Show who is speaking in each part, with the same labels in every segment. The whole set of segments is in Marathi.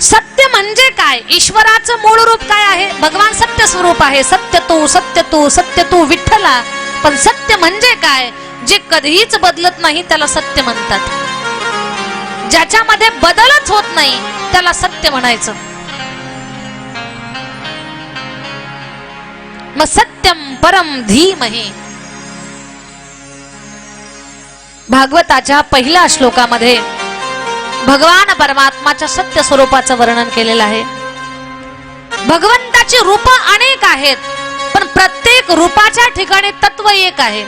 Speaker 1: सत्य म्हणजे काय? ईश्वराचं मूळ रूप काय आहे? भगवान सत्य स्वरूप आहे. सत्य तू, सत्य तू, सत्य तू विठ्ठला. पण सत्य म्हणजे काय? जे कधीच बदलत नाही त्याला सत्य म्हणतात. ज्याच्यामध्ये बदलच होत नाही त्याला सत्य म्हणायचं. मग सत्यम परम धीमहि. भागवताच्या पहिल्या श्लोकामध्ये भगवान परमात्माच्या सत्य स्वरूपाचं वर्णन केलेलं आहे. भगवंताची रूप अनेक आहेत, पण प्रत्येक रूपाच्या ठिकाणी तत्व एक आहे.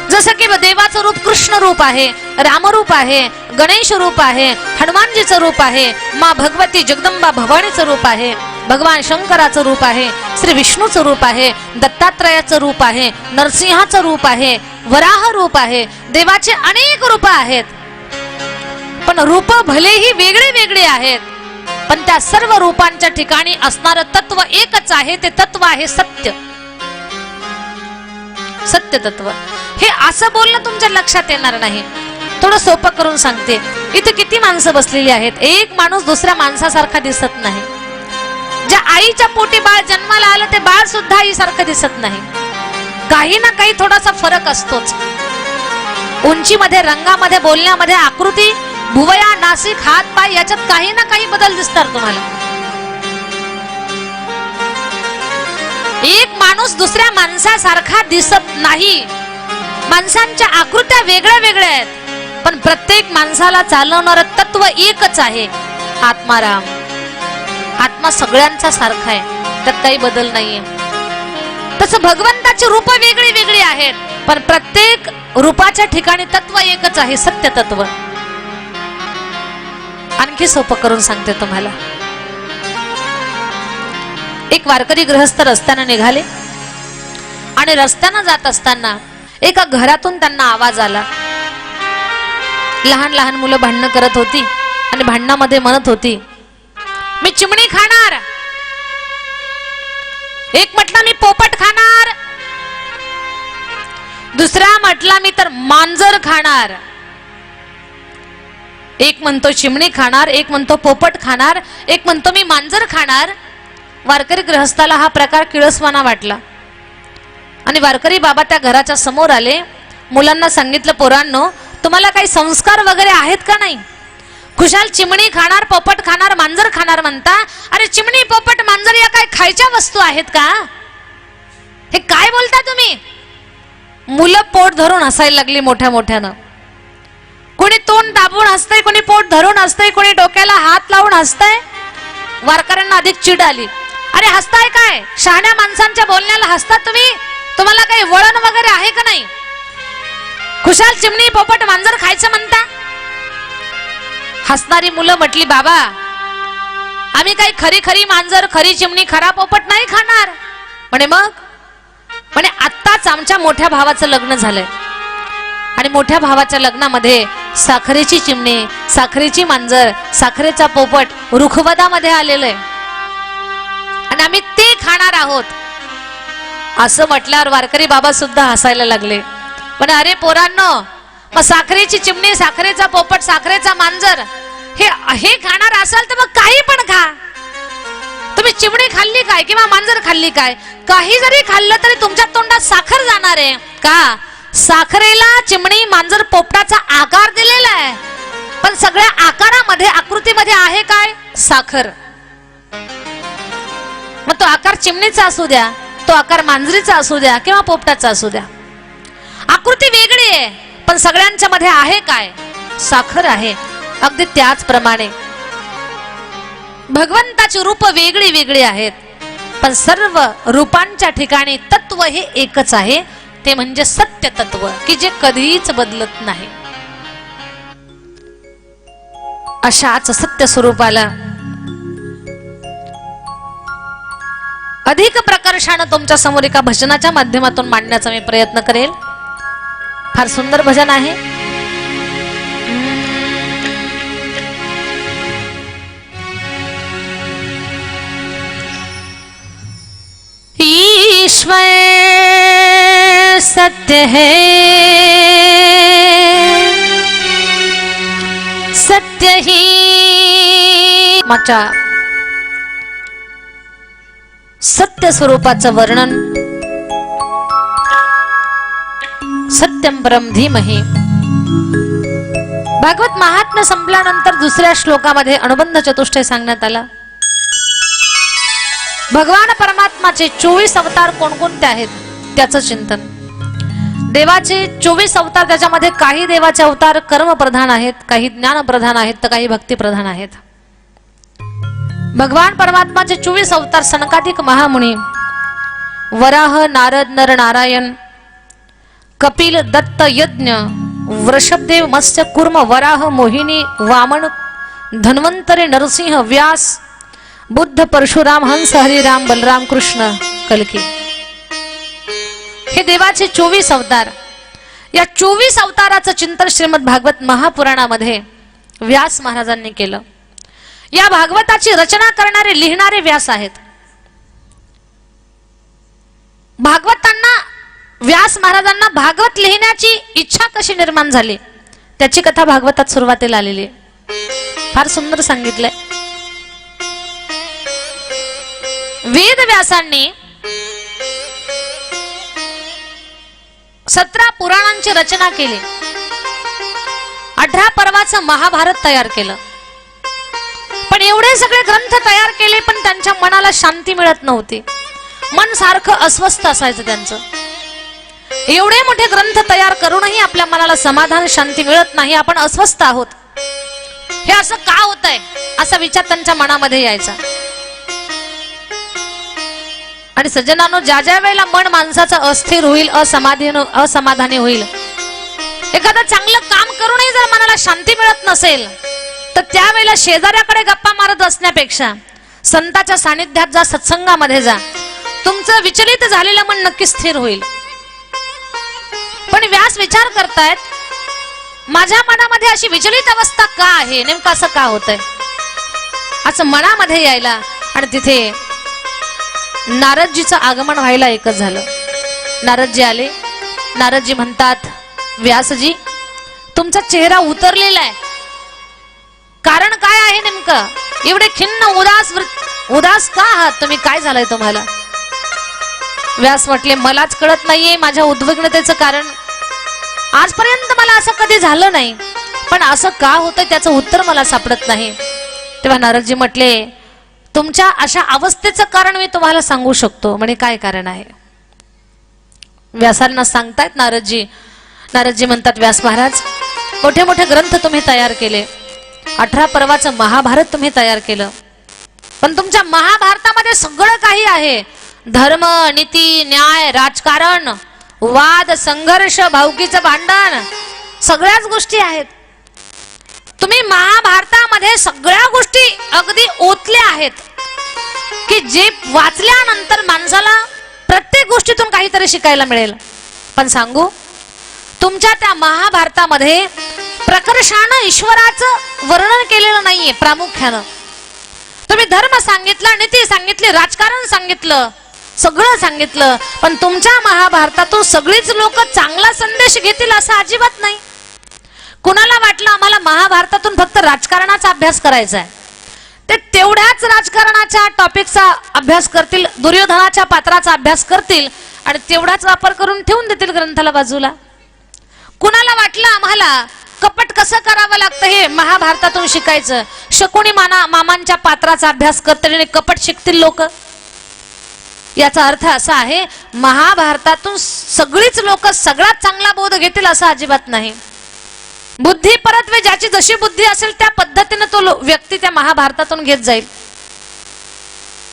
Speaker 1: जसं की देवाचं रूप कृष्ण रूप आहे, रामरूप आहे, गणेश रूप आहे, हनुमानजीचं रूप आहे, माँ भगवती जगदंबा भवानीचं रूप आहे, भगवान शंकराचं रूप आहे, श्री विष्णूचं रूप आहे, दत्तात्रयाचं रूप आहे, नरसिंहाचं रूप आहे, वराह रूप आहे. देवाचे अनेक रूप आहेत, पण रूप भलेही वेगळे वेगळे आहेत, पण त्या सर्व रूपांच्या ठिकाणी असणारं तत्व एकच आहे. ते तत्व आहे सत्य. सत्य तत्व हे असं बोलणं तुमच्या लक्षात येणार नाही. थोडं सोपं करून सांगते. इथे किती माणसं बसलेली आहेत. एक माणूस दुसऱ्या माणसासारखा दिसत नाही. ज्या आईच्या पोटी बाळ जन्माला आलं ते बाळ सुद्धा आईसारखं दिसत नाही. काही ना काही थोडासा फरक असतोच. उंचीमध्ये, रंगामध्ये, बोलण्यामध्ये, आकृती, भुवया, नासिक, हात, पाय याच्यात काही ना काही बदल दिसतात तुम्हाला. एक माणूस दुसऱ्या माणसासारखा दिसत नाही. माणसांच्या आकृत्या वेगळ्या वेगळ्या आहेत, पण प्रत्येक माणसाला चालवणारं तत्व एकच आहे, आत्माराम. आत्मा सगळ्यांचा सारखा आहे, त्यात काही बदल नाहीये. तसं भगवंताची रूप वेगळी वेगळी आहेत, पण प्रत्येक रूपाच्या ठिकाणी तत्व एकच आहे, सत्य तत्व. आणखी सोपं करून सांगते तुम्हाला. एक वारकरी गृहस्थ रस्त्याने निघाले आणि रस्त्याने जात असताना एका घरातून त्यांना आवाज आला. लहान लहान मुलं भांडणं करत होती आणि भांडणामध्ये म्हणत होती, मी चिमणी खाणार. एक म्हटला मी पोपट खाणार, दुसरा म्हटला मी तर मांजर खाणार. एक म्हणतो चिमणी खाणार, एक म्हणतो पोपट खाणार, एक म्हणतो मी मांजर खाणार. वारकरी गृहस्थाला हा प्रकार किळसवाना वाटला आणि वारकरी बाबा त्या घराच्या समोर आले. मुलांना सांगितलं, पोरांनो तुम्हाला काही संस्कार वगैरे आहेत का नाही? खुशाल चिमणी खाणार, पोपट खाणार, मांजर खाणार म्हणता. अरे चिमणी, पोपट, मांजर या काय खायच्या वस्तू आहेत का? हे काय बोलता तुम्ही? मुलं पोट धरून हसायला लागली मोठ्या मोठ्यानं. कोणी तोंड दाबून हसतंय, कोणी पोट धरून हसतंय, कोणी डोक्याला हात लावून हसतंय. वारकऱ्यांना अधिक चिड आली. अरे हसताय काय? शहाण्या माणसांच्या बोलण्याला हसतात तुम्ही? तुम्हाला काही वळण वगैरे आहे का नाही? खुशाल चिमणी, पोपट, मांजर खायचं म्हणता? हसणारी मुलं म्हटली, बाबा आम्ही काही खरी खरी मांजर, खरी चिमणी, खरा पोपट नाही खाणार. म्हणे मग? म्हणे आत्ताच आमच्या मोठ्या भावाचं लग्न झालंय आणि मोठ्या भावाच्या लग्नामध्ये साखरेची चिमणी, साखरेची मांजर, साखरेचा पोपट रुखवदामध्ये आलेलं आहे आणि आम्ही ते खाणार आहोत. असं म्हटल्यावर वारकरी बाबा सुद्धा हसायला लागले. पण अरे पोरांनो, मग साखरेची चिमणी, साखरेचा पोपट, साखरेचा मांजर हे खाणार असाल तर मग काही पण खा. तुम्ही चिमणी खाल्ली काय किंवा मांजर खाल्ली काय, काही जरी खाल्लं तरी तुमच्या तोंडात साखर जाणार आहे का? साखरेला चिमणी, मांजर, पोपटाचा आकार दिलेला आहे, पण सगळ्या आकारामध्ये, आकृतीमध्ये आहे काय? साखर. मग तो आकार चिमणीचा असू द्या, तो आकार मांजरीचा असू द्या किंवा पोपटाचा असू द्या, आकृती वेगळी आहे, पण सगळ्यांच्या मध्ये आहे काय? साखर आहे. अगदी त्याचप्रमाणे भगवंताची रूप वेगळी वेगळी आहेत, पण सर्व रूपांच्या ठिकाणी तत्व हे एकच आहे, ते म्हणजे सत्य तत्व, की जे कधीच बदलत नाही. अशाच सत्य स्वरूपाला अधिक प्रकर्षाने तुमच्या समोर एका भजनाच्या माध्यमातून मांडण्याचा मी प्रयत्न करेल. फार सुंदर भजन आहे. ईश्वर सत्य है, सत्य ही. मागच्या सत्य स्वरूपाचं वर्णन, सत्यम परम धीमहि. भागवत महात्म्य संपल्यानंतर दुसऱ्या श्लोकामध्ये अनुबंध चतुष्टय सांगण्यात आला. भगवान परमात्माचे 24 अवतार कोणकोणते आहेत त्याचं चिंतन. देवाचे 24 अवतार, त्याच्यामध्ये काही देवाचे अवतार कर्म प्रधान आहेत, काही ज्ञान प्रधान आहेत, तर काही भक्ती प्रधान आहेत. भगवान परमात्माचे 24 अवतार सनकादिक महामुनी, वराह, नारद, नर नारायण, कपिल, दत्त, यज्ञ, वृषभदेव, मत्स्य, कूर्म, वराह, मोहिनी, वामन, धन्वंतरी, नरसिंह, व्यास, बुद्ध, परशुराम, हंस, हरिराम, बलराम, कृष्ण, कल्की, हे देवाचे 24 अवतार. या 24 अवताराचं चिंतन श्रीमद भागवत महापुराणामध्ये व्यास महाराजांनी केलं. या भागवताची रचना करणारे, लिहिणारे व्यास आहेत. भागवतांना, व्यास महाराजांना भागवत लिहिण्याची इच्छा कशी निर्माण झाली त्याची कथा भागवतात सुरुवातीला आलेली आहे. फार सुंदर सांगितलंय. वेद व्यासांनी 17 पुराणांची रचना केली, 18 पर्वाचं महाभारत तयार केलं. पण एवढे सगळे ग्रंथ तयार केले, पण त्यांच्या मनाला शांती मिळत नव्हती. मन सारखं अस्वस्थ असायचं त्यांचं. एवढे मोठे ग्रंथ तयार करूनही आपल्या मनाला समाधान, शांती मिळत नाही. आपण अस्वस्थ आहोत, हे असं का होतंय असा विचार त्यांच्या मनामध्ये यायचा. आणि सज्जनांनो, ज्या ज्या वेळेला मन माणसाचं अस्थिर होईल, असमाधानी होईल, एखादं चांगलं काम करूनही जर मनाला शांती मिळत नसेल, तर त्यावेळेला शेजाऱ्याकडे गप्पा मारत असण्यापेक्षा संताच्या सानिध्यात जा, सत्संगामध्ये जा. तुमचं विचलित झालेलं मन नक्की स्थिर होईल. पण व्यास विचार करतायत, माझ्या मनामध्ये अशी विचलित अवस्था का आहे, नेमकं असं का होतंय असं मनामध्ये यायला. आणि तिथे नारदजीचं आगमन व्हायला एकच झालं. नारदजी आले. नारदजी म्हणतात, व्यासजी, तुमचा चेहरा उतरलेला आहे, कारण काय आहे नेमकं? एवढे खिन्न, उदास का आहात तुम्ही? काय झालंय तुम्हाला? व्यास म्हटले, मलाच कळत नाहीये माझ्या उद्विग्नतेचं कारण. आजपर्यंत मला असं कधी झालं नाही, पण असं का होतं त्याचं उत्तर मला सापडत नाही. तेव्हा नारदजी म्हटले, तुमच्या अशा अवस्थेचं कारण मी तुम्हाला सांगू शकतो. म्हणे, काय कारण आहे? व्यासांना सांगतायत नारदजी. नारदजी म्हणतात, व्यास महाराज, मोठे मोठे ग्रंथ तुम्ही तयार केले, 18 पर्वाचं महाभारत तुम्ही तयार केलं, पण तुमच्या महाभारतामध्ये सगळं काही आहे. धर्म, नीती, न्याय, राजकारण, वाद, संघर्ष, भावकीचं भांडण, सगळ्याच गोष्टी आहेत. तुम्ही महाभारतामध्ये सगळ्या गोष्टी अगदी ओतल्या आहेत की जे वाचल्यानंतर माणसाला प्रत्येक गोष्टीतून काहीतरी शिकायला मिळेल. पण सांगू, तुमच्या त्या महाभारतामध्ये प्रकर्षानं ईश्वराचं वर्णन केलेलं नाहीये. प्रामुख्यानं तुम्ही धर्म सांगितला, नीती सांगितली, राजकारण सांगितलं, सगळं सांगितलं, पण तुमच्या महाभारतातून सगळीच लोक चांगला संदेश घेतील असं अजिबात नाही. कुणाला वाटलं आम्हाला महाभारतातून फक्त राजकारणाचा अभ्यास करायचा आहे, ते तेवढ्याच राजकारणाच्या टॉपिकचा अभ्यास करतील, दुर्योधनाच्या पात्राचा अभ्यास करतील आणि तेवढाच वापर करून ठेवून देतील ग्रंथाला बाजूला. कुणाला वाटलं आम्हाला कपट कसं करावं लागतं हे महाभारतातून शिकायचं, शकुनी मामांच्या पात्राचा अभ्यास करतील आणि कपट शिकतील लोक. याचा अर्थ असा आहे, महाभारतातून सगळीच लोक सगळ्यात चांगला बोध घेतील असं अजिबात नाही. बुद्धी परत्वे, ज्याची जशी बुद्धी असेल त्या पद्धतीने तो व्यक्ती त्या महाभारतातून घेत जाईल.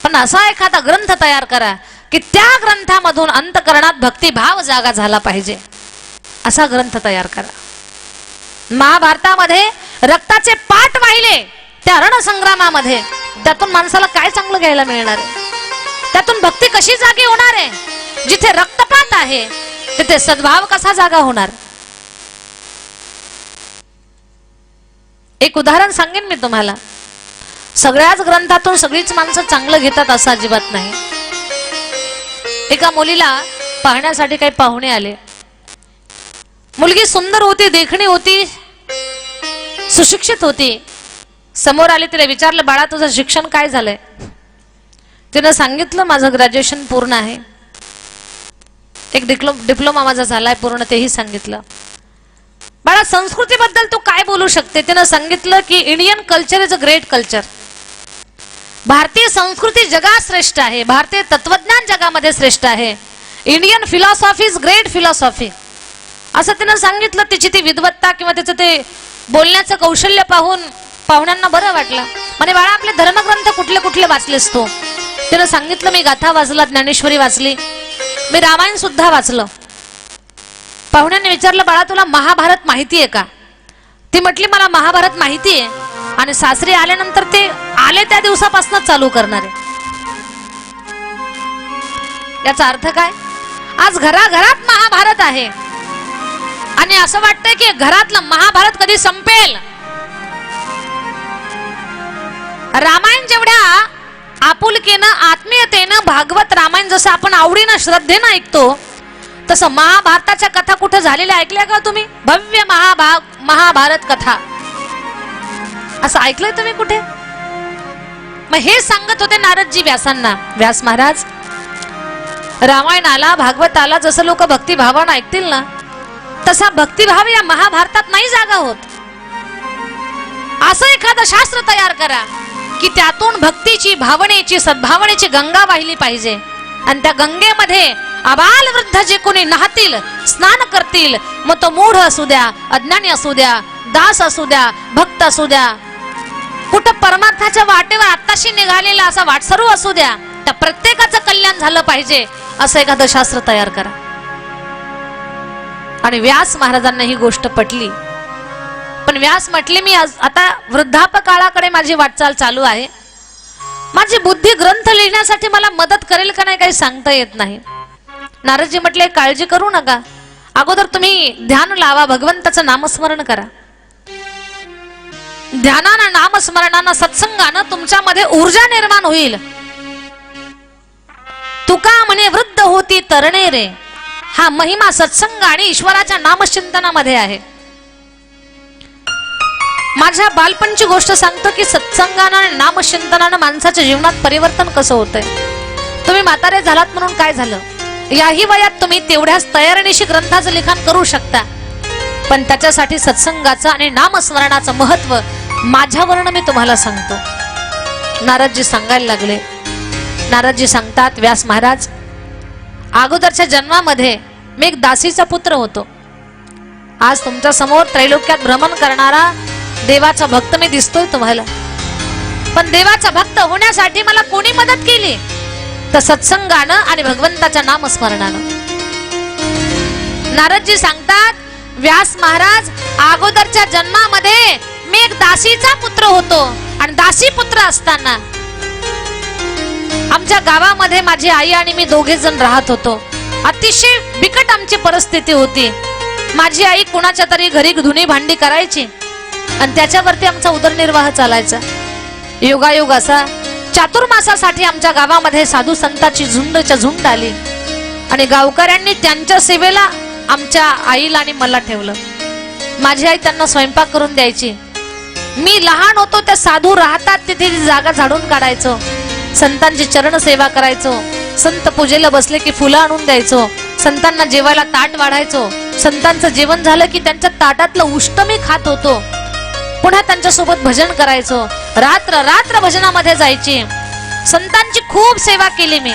Speaker 1: पण असा एखादा ग्रंथ तयार करा की त्या ग्रंथामधून अंतःकरणात भक्तिभाव जागा झाला पाहिजे, असा ग्रंथ तयार करा. महाभारतामध्ये रक्ताचे पाट वाहिले त्या रणसंग्रामामध्ये, त्यातून माणसाला काय चांगलं घ्यायला मिळणार आहे? त्यातून भक्ती कशी जागी होणार आहे? जिथे रक्तपात आहे तिथे सद्भाव कसा जागा होणार? एक उदाहरण सांगेन मी तुम्हाला. सगळ्याच ग्रंथातून सगळीच माणसं चांगलं घेतात असं अजिबात नाही. एका मुलीला पाहण्यासाठी काही पाहुणे आले. मुलगी सुंदर होती, देखणी होती, सुशिक्षित होती. समोर आली, तिला विचारलं, बाळा तुझं शिक्षण काय झालंय? तिनं सांगितलं माझं ग्रॅज्युएशन पूर्ण आहे, एक डिप्लोमा माझा झालाय पूर्ण, तेही सांगितलं. बाळा संस्कृतीबद्दल तू काय बोलू शकते? तिनं सांगितलं की Indian culture is a great culture. भारतीय संस्कृती जगात श्रेष्ठ आहे, भारतीय तत्वज्ञान जगामध्ये श्रेष्ठ आहे. Indian philosophy is great philosophy, असं तिनं सांगितलं. तिची ती विद्वत्ता किंवा तिचं ते बोलण्याचं कौशल्य पाहून पाहुण्यांना बरं वाटलं. म्हणे बाळा आपले धर्मग्रंथ कुठले कुठले वाचलेस तू? तिनं सांगितलं मी गाथा वाचला, ज्ञानेश्वरी वाचली, मी रामायण सुद्धा वाचलं. पाहुण्यांनी विचारलं बाळा तुला महाभारत माहिती आहे का? ती म्हटली मला महाभारत माहिती आहे आणि सासरी आल्यानंतर ते आले त्या दिवसापासून चालू करणार आहे. याचा अर्थ काय? आज घराघरात महाभारत आहे आणि असं वाटतंय की घरातलं महाभारत कधी संपेल. रामायण जेवढ्या आपुलकीनं आत्मीयतेनं भागवत रामायण जसं आपण आवडीनं श्रद्धेनं ऐकतो, तसं महाभारताच्या कथा कुठे झालेल्या ऐकल्या का तुम्ही? भव्य महाभारत कथा असं ऐकलंय तुम्ही कुठे? मग हे सांगत होते नारदजी व्यासांना. व्यास महाराज रामायणाला भागवताला जसं लोक भक्तिभावानं ऐकतील ना, तसा भक्तिभाव या महाभारतात नाही जागा होत. असं एखादं शास्त्र तयार करा की त्यातून भक्तीची, भावनेची, सद्भावनेची गंगा वाहिली पाहिजे आणि त्या गंगेमध्ये आबाल वृद्ध जे कोणी नाहतील, स्नान करतील, मग तो मूढ असू द्या, अज्ञानी असू द्या, दास असू द्या, भक्त असू द्या, कुठं परमार्थाच्या वाटेवर आत्ताशी निघालेला असा वाटसरू असू द्या, त्या प्रत्येकाचं कल्याण झालं पाहिजे असं एखादं शास्त्र तयार करा. आणि व्यास महाराजांना ही गोष्ट पटली. पण व्यास म्हटले मी आता वृद्धापकाळाकडे माझी वाटचाल चालू आहे, माझी बुद्धी ग्रंथ लिहिण्यासाठी मला मदत करेल का नाही काही सांगता येत नाही. नारदजी म्हटले काळजी करू नका, अगोदर तुम्ही ध्यान लावा, भगवंताचं नामस्मरण करा. ध्यानानं, नामस्मरणानं, सत्संगानं तुमच्यामध्ये ऊर्जा निर्माण होईल. तुका म्हणे वृद्ध होती तरणे रे, हा महिमा सत्संग आणि ईश्वराच्या नामचिंतनामध्ये आहे. माझ्या बालपणची गोष्ट सांगतो की सत्संगानं आणि नामचिंतनानं माणसाच्या जीवनात परिवर्तन कसं होतंय. तुम्ही म्हातारे झालात म्हणून काय झालं? याही वयात तुम्ही तेवढ्याच तयारीनिशी ग्रंथाचं लिखाण करू शकता, पण त्याच्यासाठी सत्संगाचं आणि नामस्मरणाचं महत्व माझ्यावरनं मी तुम्हाला सांगतो. नारदजी सांगायला लागले. नारदजी सांगतात व्यास महाराज अगोदरच्या जन्मामध्ये मी एक दासीचा पुत्र होतो. आज तुमच्या समोर त्रैलोक्यात भ्रमण करणारा देवाचा भक्त मी दिसतोय तुम्हाला, पण देवाचा भक्त होण्यासाठी मला कोणी मदत केली तर सत्संगानं आणि भगवंताच्या नामस्मरणानं. नारदजी सांगतात व्यास महाराज अगोदरच्या जन्मामध्ये मी एक दासीचा पुत्र होतो आणि दासी पुत्र असताना आमच्या गावामध्ये माझी आई आणि मी दोघे जण राहत होतो. अतिशय बिकट आमची परिस्थिती होती. माझी आई कुणाच्या तरी घरी धुणी भांडी करायची आणि त्याच्यावरती आमचा उदरनिर्वाह चालायचा. योगायोग असा चातुर्मासासाठी आमच्या गावामध्ये साधू संतांची झुंड आली आणि गावकऱ्यांनी त्यांच्या सेवेला आमच्या आईला आणि मला ठेवलं. माझी आई त्यांना स्वयंपाक करून द्यायची. मी लहान होतो त्या साधू राहतात तिथे जागा झाडून काढायचो, संतांची चरण सेवा करायचो, संत पूजेला बसले की फुलं आणून द्यायचो, संतांना जेवायला ताट वाढायचो. संतांचं जेवण झालं की त्यांच्या ताटातलं उष्ट मी खात होतो. पुन्हा त्यांच्या सोबत भजन करायचो, रात्र रात्र भजनामध्ये जायची. संतांची खूप सेवा केली मी.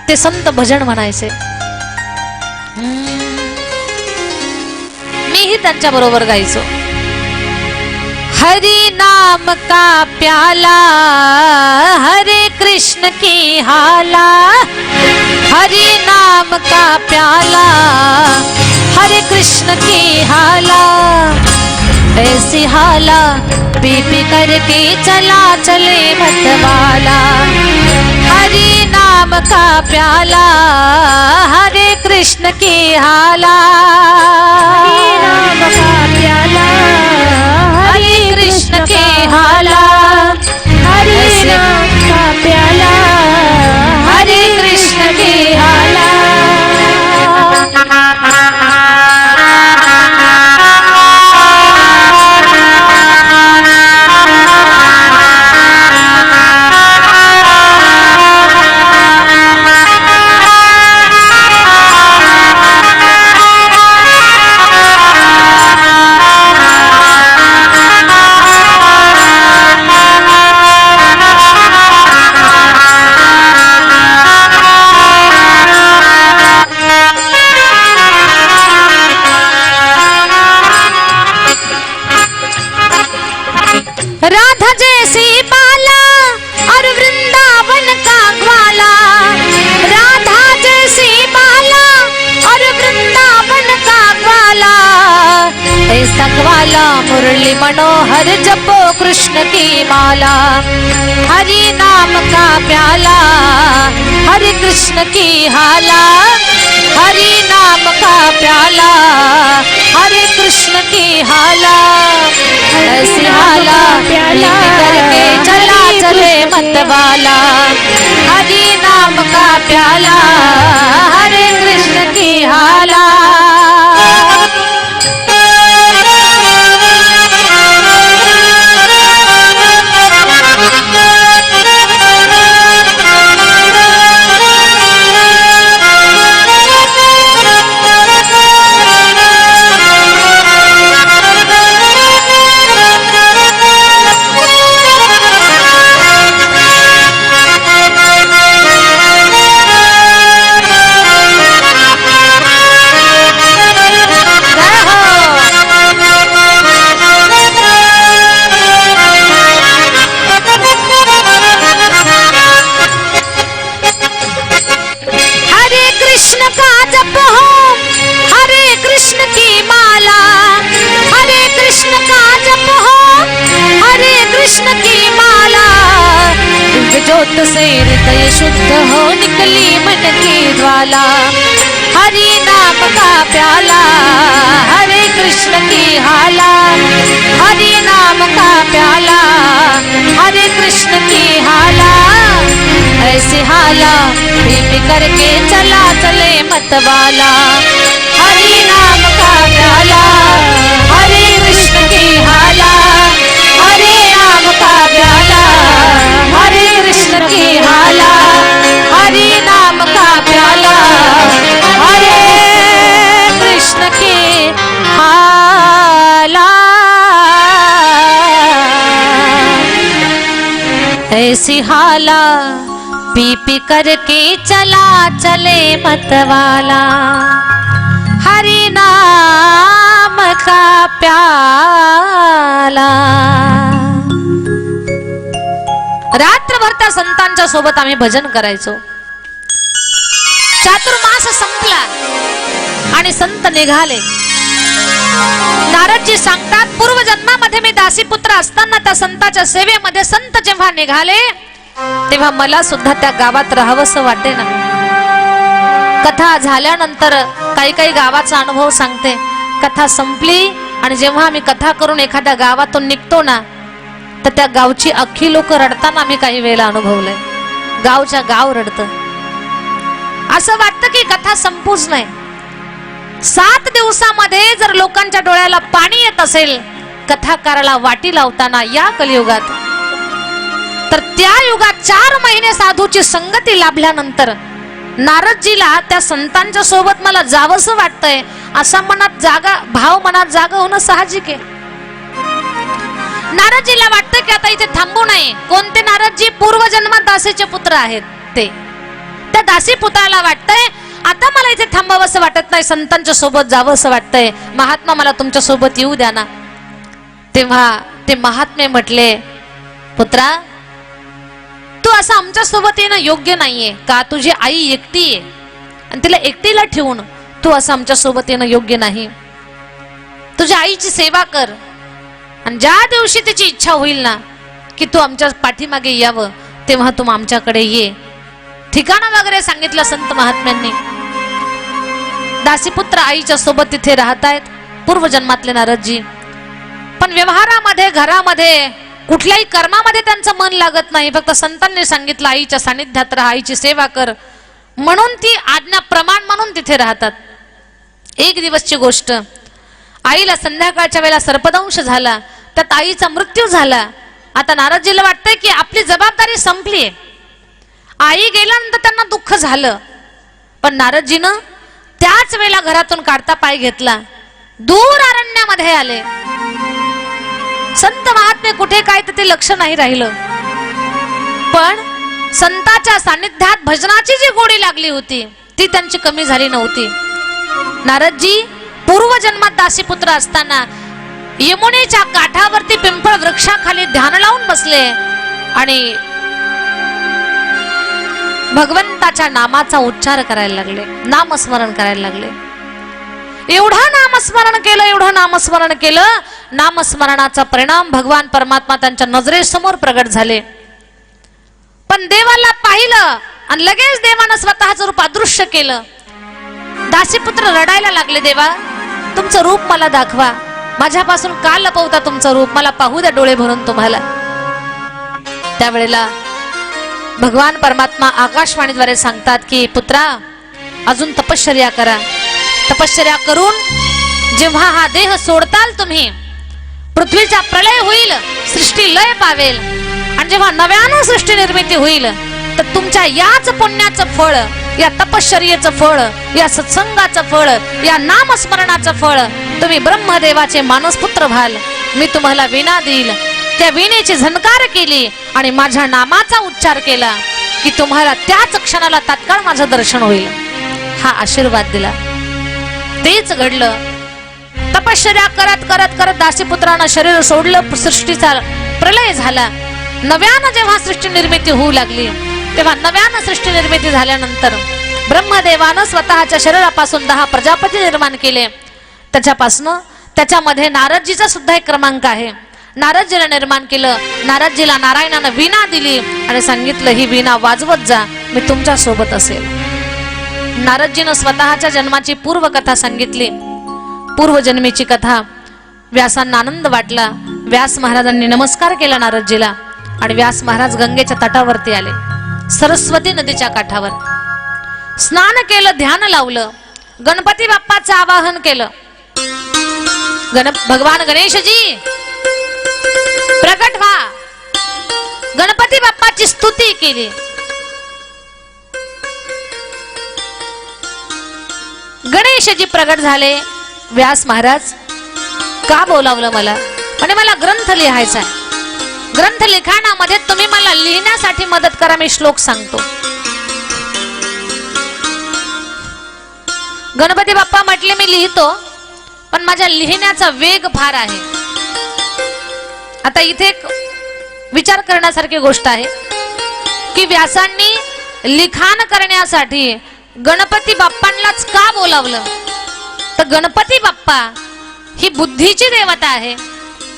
Speaker 1: ते संत भजन म्हणायचे, मीही त्यांच्या बरोबर गायचो. हरि नाम का प्याला हरे कृष्ण की हाला, हरि नाम का प्याला हरे कृष्ण की हाला, ऐसी हाला पी पी करके चला चले मतवाला. हरि नाम का प्याला हरे कृष्ण की हाला, हरि नाम का प्याला हरे कृष्ण की हाला, हरि नाम का प्याला हरे कृष्ण की हाला. मुरली मनोहर जपो कृष्ण की माला, हरि नाम का प्याला, हरे कृष्ण की हाला, हरि नाम का प्याला, हरे कृष्ण की हाला। ऐसी हाला प्याला करके चला चले मतवाला, हरि नाम का प्याला, हरे कृष्ण की हाला। ज्योत से हृदय शुद्ध हो निकली मन की ज्वाला, हरि नाम का प्याला, हरे कृष्ण की हाला, हरि नाम का प्याला, हरे कृष्ण की हाला। ऐसी हाला पी करके चला चले मतवाला, हरि नाम का प्याला, हरे कृष्ण की हाला, हरे नाम का प्याला, हरे कृष्ण की हाला, हरि नाम का प्याला, हरे कृष्ण की हाला। ऐसी हाला पी पी करके चला चले मतवाला, हरि नाम का प्याला। रात्रभर त्या संतांच्या सोबत आम्ही भजन करायचो। चातुर्मास संपला आणि संत निघाले। नारदजी सांगतात, पूर्वजन्मामध्ये मी दासीपुत्र असताना त्या संताच्या सेवेमध्ये संत जेव्हा निघाले तेव्हा मला सुद्धा त्या गावात राहावंसं वाटेना। कथा झाल्यानंतर काही काही गावाचा अनुभव सांगते। कथा संपली आणि जेव्हा आम्ही कथा करून एखाद्या गावातून निघतो ना, तर त्या गावची अख्खी लोक रडताना मी काही वेळेला अनुभवलंय। गावच्या गाव रडतं, असं वाटतं की कथा संपूच नाही। 7 दिवसामध्ये जर लोकांच्या डोळ्याला पाणी येत असेल कथाकाराला वाटी लावताना या कलियुगात, तर त्या युगात 4 महिने साधूची संगती लाभल्यानंतर नारदजीला त्या संतांच्या सोबत मला जावंसं वाटतंय, असा भाव मनात जागा होणं साहजिक आहे। नारदजीला वाटतं की आता इथे थांबू नये। कोणते नारदजी? पूर्वजन्मात दासीचे पुत्र आहेत ते। त्या दासी पुत्राला वाटतंय आता मला इथे थांबावंसं वाटत नाही, संतांच्या सोबत जावंसं वाटतंय, महात्मा मला तुमच्या सोबत येऊ द्या ना। तेव्हा ते महात्मे म्हटले, पुत्रा तू असं आमच्या सोबत येणं योग्य नाहीये का? तुझी आई एकटी आहे आणि तिला एकटीला ठेवून तू असं आमच्या सोबत येणं योग्य नाही। तुझ्या आईची सेवा कर आणि ज्या दिवशी तिची इच्छा होईल ना की तू आमच्या पाठीमागे यावं तेव्हा तू आमच्याकडे ये। ठिकाण वगैरे सांगितलं संत महात्म्यांनी। दासीपुत्र आईच्या सोबत तिथे राहतायत पूर्वजन्मातले नारदजी, पण व्यवहारामध्ये घरामध्ये कुठल्याही कर्मामध्ये त्यांचं मन लागत नाही। फक्त संतांनी सांगितलं आईच्या सानिध्यात राहा, आईची सेवा कर, म्हणून ती आज्ञा प्रमाण म्हणून तिथे राहतात। एक दिवसची गोष्ट, आईला संध्याकाळच्या वेळेला सर्पदंश झाला, त्यात आईचा मृत्यू झाला। आता नारदजीला वाटतंय की आपली जबाबदारी संपली आहे। आई गेल्यानंतर त्यांना दुःख झालं, पण नारदजीनं त्याच वेळेला घरातून काढता पाय घेतला, दूर अरण्यामध्ये आले। संत महात्मे कुठे काय तर ते लक्ष नाही राहिलं, पण संताच्या सानिध्यात भजनाची जी गोडी लागली होती ती त्यांची कमी झाली नव्हती। नारदजी पूर्वजन्मात दासीपुत्र असताना यमुनेच्या काठावरती पिंपळ वृक्षाखाली ध्यान लावून बसले आणि भगवंताच्या नामाचा उच्चार करायला लागले, नामस्मरण करायला लागले। एवढं नामस्मरण केलं, एवढं नामस्मरण केलं, नामस्मरणाचा परिणाम भगवान परमात्मा त्यांच्या नजरेसमोर प्रगट झाले. पण देवाला पाहिलं आणि लगेच देवानं स्वतःचं रूप अदृश्य केलं. दासीपुत्र रडायला लागले, देवा तुमचं रूप मला दाखवा, माझ्यापासून का लपवता तुमचं रूप, मला पाहू द्या डोळे भरून तुम्हाला. त्यावेळेला भगवान परमात्मा आकाशवाणीद्वारे सांगतात की पुत्रा अजून तपश्चर्या करा. तपश्चर्या करून जेव्हा हा देह सोडताल तुम्ही, पृथ्वीचा प्रलय होईल, सृष्टी लय पावेल आणि जेव्हा नव्यानं सृष्टी निर्मिती होईल तर तुमच्या याच पुण्याचं फळ, या तपश्चर्येचं फळ, या सत्संगाचं फळ, या नामस्मरणाचं फळ तुम्ही ब्रह्मदेवाचे मानसपुत्र व्हाल. मी तुम्हाला वीणा देईल. त्या वीणेची झणकार केली आणि माझ्या नामाचा उच्चार केला की तुम्हाला त्याच क्षणाला तात्काळ माझं दर्शन होईल. हा आशीर्वाद दिला. तेच घडलं. तपश्चर्या करत करत करत दासीपुत्रानं शरीर सोडलं, सृष्टीचा प्रलय झाला. नव्यानं जेव्हा सृष्टी निर्मिती होऊ लागली तेव्हा नव्यानं सृष्टी निर्मिती झाल्यानंतर ब्रह्मदेवानं स्वतःच्या शरीरापासून 10 प्रजापती निर्माण केले. त्याच्यामध्ये नारदजीचा सुद्धा एक क्रमांक आहे. नारदजीला निर्माण केलं. नारदजीला नारायणानं वीणा दिली आणि सांगितलं ही वीणा वाजवत जा, मी तुमच्या सोबत असेल. नारदजीनं स्वतःच्या जन्माची पूर्वकथा सांगितली. पूर्वजन्मीची कथा. व्यासांना आनंद वाटला. व्यास महाराजांनी नमस्कार केला नारदजीला आणि व्यास महाराज गंगेच्या तटावरती आले. सरस्वती नदीच्या काठावर स्नान केलं, ध्यान लावलं, गणपती बाप्पाचं आवाहन केलं. भगवान गणेशजी प्रकट व्हा. गणपती बाप्पाची स्तुती केली. गणेशजी प्रकट झाले. व्यास महाराज का बोलावलं मला? आणि मला ग्रंथ लिहायचा आहे. ग्रंथ लिखाणामध्ये तुम्ही मला लिहिण्यासाठी मदत करा, मी श्लोक सांगतो. गणपती बाप्पा म्हटले मी लिहितो, पण माझ्या लिहिण्याचा वेग फार आहे. आता इथे एक विचार करण्यासारखी गोष्ट आहे की व्यासांनी लिखाण करण्यासाठी गणपती बाप्पांनाच का बोलावलं? तर गणपती बाप्पा ही बुद्धीची देवता आहे,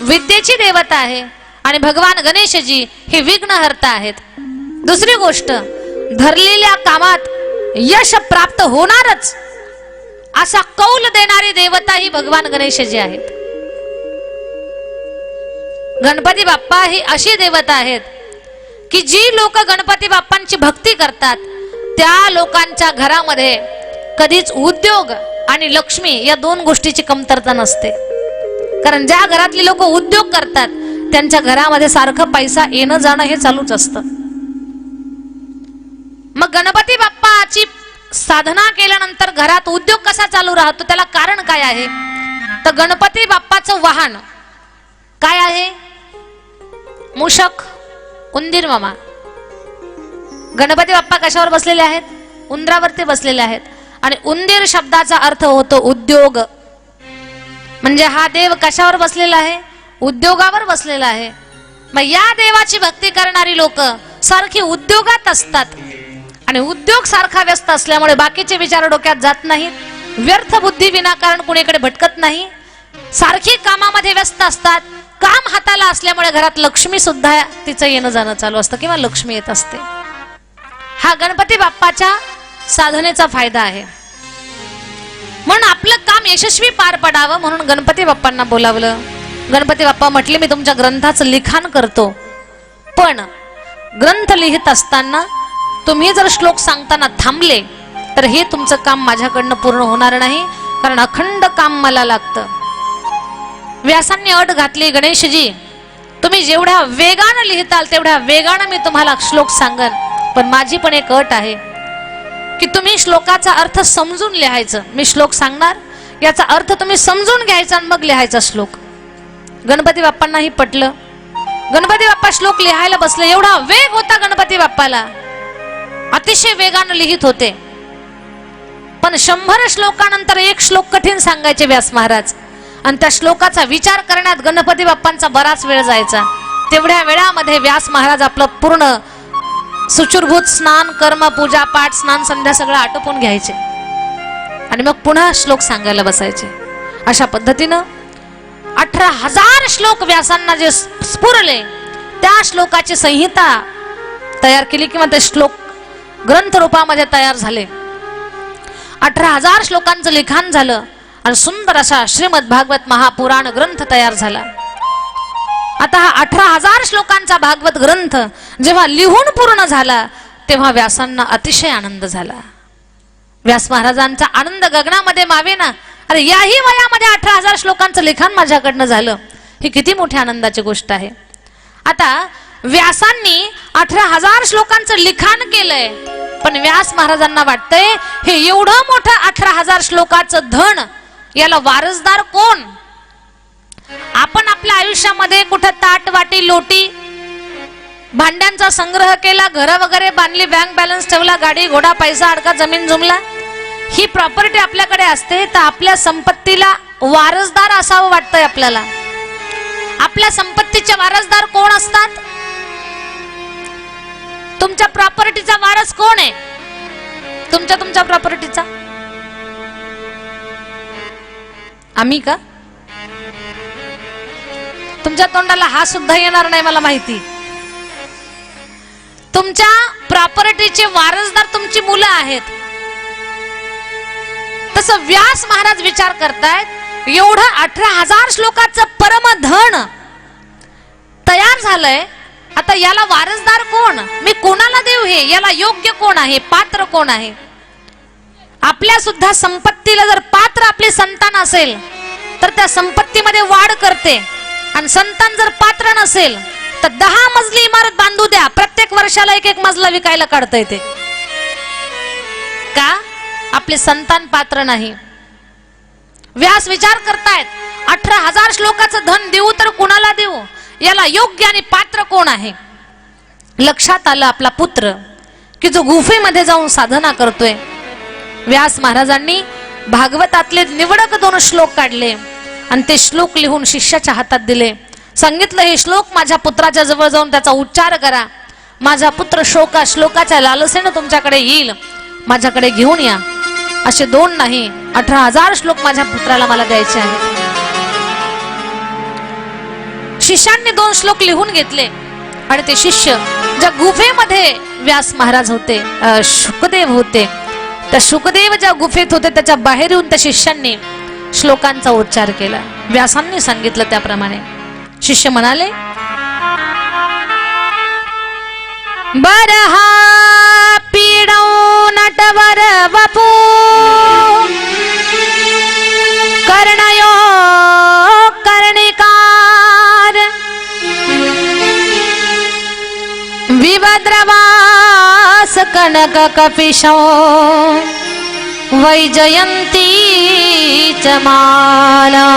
Speaker 1: विद्येची देवता आहे आणि भगवान गणेशजी हे विघ्नहर्ता आहेत. दुसरी गोष्ट, धरलेल्या कामात यश प्राप्त होणारच असा कौल देणारी देवता ही भगवान गणेशजी आहेत. गणपती बाप्पा ही अशी देवता आहेत की जी लोक गणपती बाप्पांची भक्ती करतात त्या लोकांच्या घरामध्ये कधीच उद्योग आणि लक्ष्मी या 2 गोष्टीची कमतरता नसते. कारण ज्या घरातली लोक उद्योग करतात त्यांच्या घरामध्ये सारखं पैसा येणं जाणं हे चालूच असतं. मग गणपती बाप्पाची साधना केल्यानंतर घरात उद्योग कसा चालू राहतो त्याला कारण काय आहे? तर गणपती बाप्पाचं वाहन काय आहे? मूषक, उंदीर मामा. गणपती बाप्पा कशावर बसलेले आहेत? उंदरावरती बसलेले आहेत. आणि उंदीर शब्दाचा अर्थ होतो उद्योग. म्हणजे हा देव कशावर बसलेला आहे? उद्योगावर बसलेला आहे. मग या देवाची भक्ती करणारी लोक सारखी उद्योगात असतात आणि उद्योग सारखा व्यस्त असल्यामुळे बाकीचे विचार डोक्यात जात नाहीत. व्यर्थ बुद्धी विनाकारण कुणीकडे भटकत नाही. सारखी कामामध्ये व्यस्त असतात. काम हाताला असल्यामुळे घरात लक्ष्मी सुद्धा तिचं येणं जाणं चालू असतं किंवा लक्ष्मी येत असते. हा गणपती बाप्पाच्या साधनेचा फायदा आहे. म्हणून आपलं काम यशस्वी पार पडावं म्हणून गणपती बाप्पांना बोलावलं. गणपती बाप्पा म्हटले मी तुमच्या ग्रंथाचं लिखाण करतो, पण ग्रंथ लिहित असताना तुम्ही जर श्लोक सांगताना थांबले तर हे तुमचं काम माझ्याकडनं पूर्ण होणार नाही, कारण अखंड काम मला लागतं. व्यासांनी अट घातली, गणेशजी तुम्ही जेवढ्या वेगानं लिहिताल तेवढ्या वेगानं मी तुम्हाला श्लोक सांगन, पण माझी पण एक अट आहे की तुम्ही श्लोकाचा अर्थ समजून लिहायचं. मी श्लोक सांगणार याचा अर्थ तुम्ही समजून घ्यायचा आणि मग लिहायचा श्लोक. गणपती बाप्पांनाही पटलं. गणपती बाप्पा श्लोक लिहायला बसले. एवढा वेग होता गणपती बाप्पाला, अतिशय वेगानं लिहित होते. पण 100 श्लोकानंतर एक श्लोक कठीण सांगायचे व्यास महाराज आणि त्या श्लोकाचा विचार करण्यात गणपती बाप्पांचा बराच वेळ जायचा. तेवढ्या वेळामध्ये व्यास महाराज आपलं पूर्ण सुचूरभूत स्नान, कर्म, पूजा, पाठ, स्नान, संध्या सगळं आटोपून घ्यायचे आणि मग पुन्हा श्लोक सांगायला बसायचे. अशा पद्धतीनं 18,000 श्लोक व्यासांना जे स्फुरले त्या श्लोकाची संहिता तयार केली किंवा ते श्लोक ग्रंथ रूपामध्ये तयार झाले. 18,000 श्लोकांचं लिखाण झालं आणि सुंदर असा श्रीमद भागवत महापुराण ग्रंथ तयार झाला. आता हा 18,000 श्लोकांचा भागवत ग्रंथ जेव्हा लिहून पूर्ण झाला तेव्हा व्यासांना अतिशय आनंद झाला. व्यास महाराजांचा आनंद गगनामध्ये मावे ना. अरे याही वयामध्ये 18,000 श्लोकांचं लिखाण माझ्याकडनं झालं, ही किती मोठी आनंदाची गोष्ट आहे. आता व्यासांनी 18,000 श्लोकांचं लिखाण केलंय, पण व्यास महाराजांना वाटतंय हे एवढं मोठं 18,000 श्लोकाचं धन, याला वारसदार कोण? आपण आपल्या आयुष्यामध्ये कुठं ताट वाटी लोटी भांड्यांचा संग्रह केला, घर वगैरे बांधली, बँक बॅलन्स ठेवला, गाडी घोडा पैसा अडका जमीन जुमला, ही प्रॉपर्टी आपल्याकडे असते, तर आपल्या संपत्तीला वारसदार असावं वाटतंय आपल्याला. आपल्या संपत्तीचे वारसदार कोण असतात? तुमच्या प्रॉपर्टीचा वारस कोण आहे? तुमच्या प्रॉपर्टीचा आम्ही का? तुमच्या तोंडाला हा सुद्धा येणार नाही मला माहिती. तुमच्या प्रॉपर्टीचे वारसदार तुमची मुलं आहेत. तसं व्यास महाराज विचार करतायत एवढं 18,000 श्लोकाचं परमधन तयार झालंय, आता याला वारसदार कोण? मी कोणाला देऊ? हे याला योग्य कोण आहे? पात्र कोण आहे? आपल्या सुद्धा संपत्तीला जर पात्र आपली संतान असेल तर त्या संपत्तीमध्ये वाढ करते, आणि संतान जर पात्र नसेल तर 10 मजली इमारत बांधू द्या, प्रत्येक वर्षाला एक मजला विकायला काढता येते. का? आपले संतान पात्र नाही. व्यास विचार करतायत 18,000 श्लोकाचं धन देऊ तर कुणाला देऊ? याला योग्य आणि पात्र कोण आहे? लक्षात आलं आपला पुत्र की जो गुफेमध्ये जाऊन साधना करतोय. व्यास महाराजांनी भागवतातले निवडक 2 श्लोक काढले आणि ते श्लोक लिहून शिष्याच्या हातात दिले. सांगितलं हे श्लोक माझ्या पुत्राच्या जवळ जाऊन त्याचा उच्चार करा. माझा पुत्र श्लोकाच्या लालसेनं तुमच्याकडे येईल, माझ्याकडे घेऊन या. असे 2 नाही 18,000 श्लोक माझ्या पुत्राला मला द्यायचे आहेत. शिष्यांनी 2 श्लोक लिहून घेतले आणि ते शिष्य ज्या गुफेमध्ये व्यास महाराज होते, शुकदेव होते, त्या शुकदेव ज्या गुफेत होते त्याच्या बाहेर येऊन त्या शिष्यांनी श्लोकांचा उच्चार केला. व्यासांनी सांगितलं त्याप्रमाणे. शिष्य म्हणाले, बरहा पीडौ नटवर वपू कर्णयो कर्णिकार विवद्रवास कनक कपिशो वैजयंती च माला